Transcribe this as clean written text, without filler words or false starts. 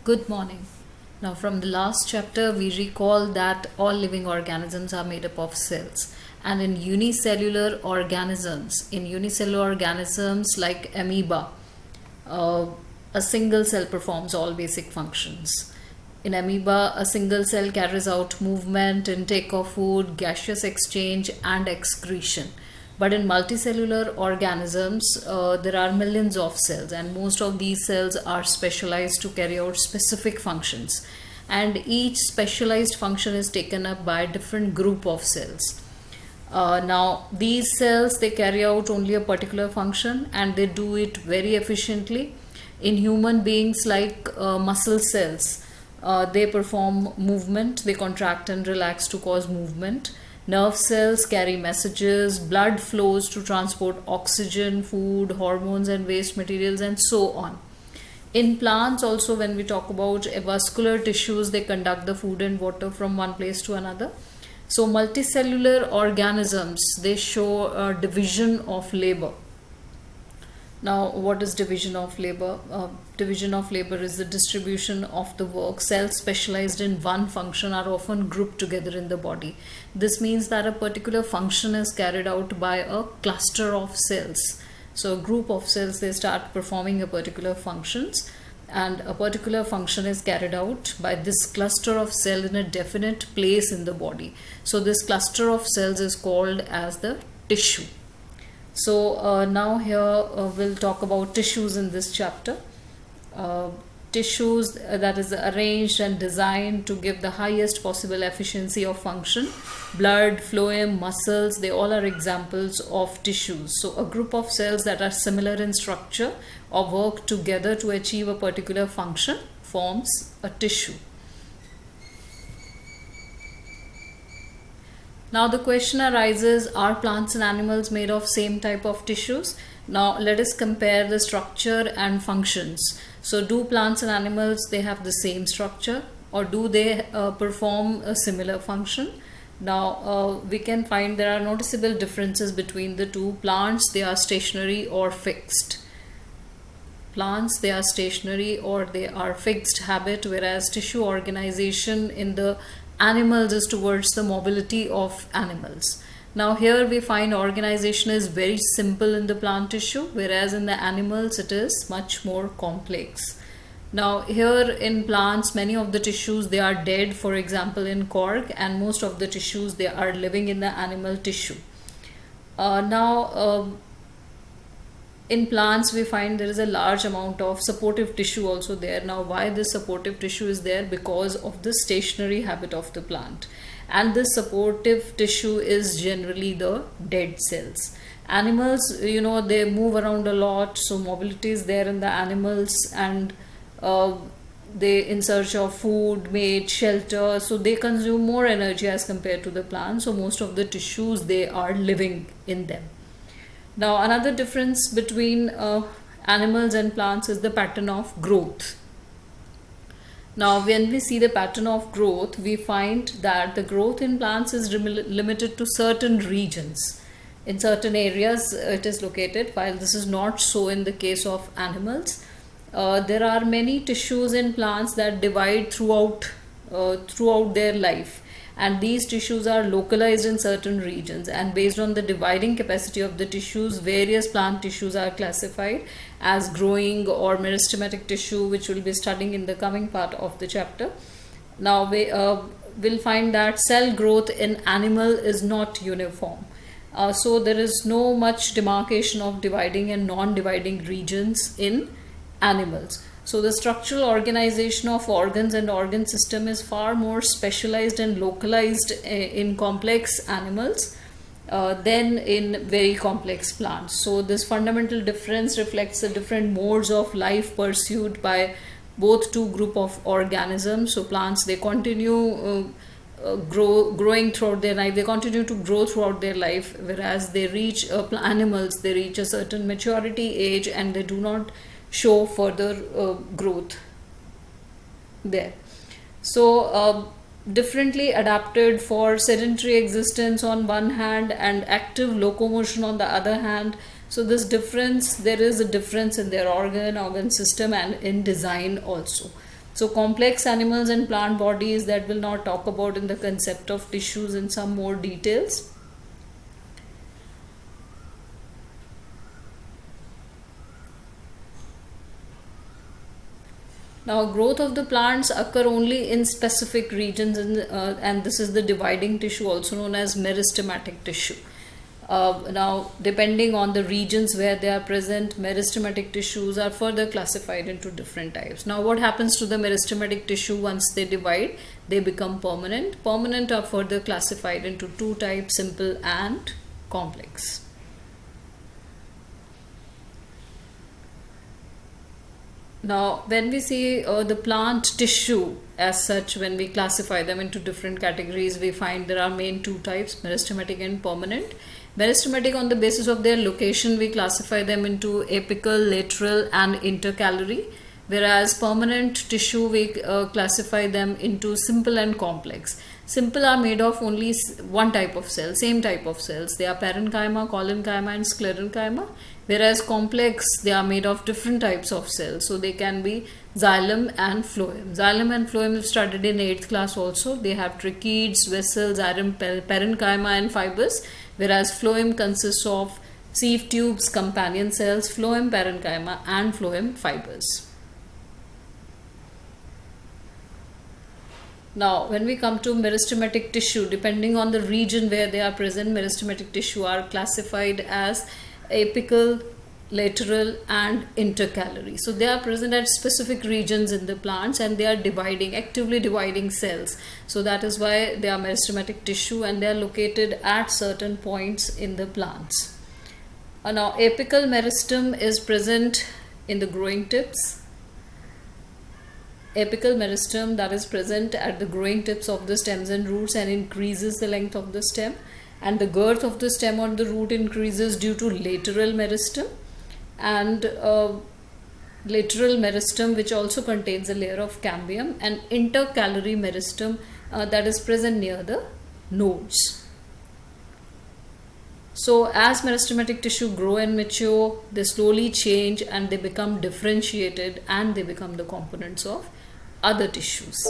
Good morning. Now, from the last chapter, we recall that all living organisms are made up of cells. And in unicellular organisms like amoeba, uh, a single cell performs all basic functions. In amoeba, a single cell carries out movement, intake of food, gaseous exchange, and excretion. But in multicellular organisms, there are millions of cells, and most of these cells are specialized to carry out specific functions. And each specialized function is taken up by a different group of cells. Now, these cells they carry out only a particular function, and they do it very efficiently. In human beings, like muscle cells, they perform movement, they contract and relax to cause movement. Nerve cells carry messages, blood flows to transport oxygen, food, hormones, and waste materials, and so on. In plants, also, when we talk about vascular tissues, they conduct the food and water from one place to another. So, multicellular organisms they show a division of labor. Now, what is division of labor? Division of labor is the distribution of the work. Cells specialized in one function are often grouped together in the body. This means that a particular function is carried out by a cluster of cells. So, a group of cells they start performing a particular functions, and a particular function is carried out by this cluster of cells in a definite place in the body. So, this cluster of cells is called as the tissue. So now here we'll talk about tissues in this chapter. Tissues that is arranged and designed to give the highest possible efficiency of function. Blood, phloem, muscles, they all are examples of tissues. So a group of cells that are similar in structure or work together to achieve a particular function forms a tissue. Now the question arises, are plants and animals made of same type of tissues? Now let us compare the structure and functions. So do plants and animals they have the same structure, or do they perform a similar function? Now we can find there are noticeable differences between the two. Plants they are stationary or fixed. Plants they are stationary or they are fixed habit, whereas tissue organization in the animals is towards the mobility of animals. Now here we find organization is very simple in the plant tissue, whereas in the animals it is much more complex. Now here in plants many of the tissues they are dead, for example in cork, and most of the tissues they are living in the animal tissue. In plants we find there is a large amount of supportive tissue also there. Now why this supportive tissue is there? Because of the stationary habit of the plant, and this supportive tissue is generally the dead cells. Animals they move around a lot, so mobility is there in the animals, and they in search of food, mate, shelter, so they consume more energy as compared to the plants. So most of the tissues they are living in them. Now another difference between animals and plants is the pattern of growth. Now when we see the pattern of growth, we find that the growth in plants is limited to certain regions. In certain areas it is located, while this is not so in the case of animals. There are many tissues in plants that divide throughout their life. And these tissues are localized in certain regions, and based on the dividing capacity of the tissues, various plant tissues are classified as growing or meristematic tissue, which we'll be studying in the coming part of the chapter. Now we will find that cell growth in animal is not uniform. So there is no much demarcation of dividing and non-dividing regions in animals. So the structural organization of organs and organ system is far more specialized and localized in complex animals than in very complex plants. So this fundamental difference reflects the different modes of life pursued by both two group of organisms. So plants they continue growing throughout their life, they continue to grow throughout their life, whereas they reach animals they reach a certain maturity age and they do not show further growth there. So differently adapted for sedentary existence on one hand and active locomotion on the other hand. So this difference, there is a difference in their organ system and in design also. So complex animals and plant bodies, that will now talk about in the concept of tissues in some more details. Now, growth of the plants occur only in specific regions, and this is the dividing tissue, also known as meristematic tissue. Now, depending on the regions where they are present, meristematic tissues are further classified into different types. Now, what happens to the meristematic tissue once they divide? They become permanent. Permanent are further classified into two types, simple and complex. Now, when we see the plant tissue as such, when we classify them into different categories, we find there are main two types, meristematic and permanent. Meristematic, on the basis of their location, we classify them into apical, lateral and intercalary, whereas permanent tissue, we classify them into simple and complex. Simple are made of only one type of cell, same type of cells. They are parenchyma, collenchyma and sclerenchyma. Whereas complex, they are made of different types of cells. So they can be xylem and phloem. Xylem and phloem we've studied in 8th class also. They have tracheids, vessels, parenchyma and fibers. Whereas phloem consists of sieve tubes, companion cells, phloem parenchyma and phloem fibers. Now, when we come to meristematic tissue, depending on the region where they are present, meristematic tissue are classified as apical, lateral and intercalary. So they are present at specific regions in the plants, and they are actively dividing cells. So that is why they are meristematic tissue, and they are located at certain points in the plants. Now, apical meristem is present in the growing tips. Apical meristem, that is present at the growing tips of the stems and roots and increases the length of the stem. And the girth of the stem or the root increases due to lateral meristem. And lateral meristem, which also contains a layer of cambium, and intercalary meristem that is present near the nodes. So as meristematic tissue grow and mature, they slowly change and they become differentiated, and they become the components of other tissues.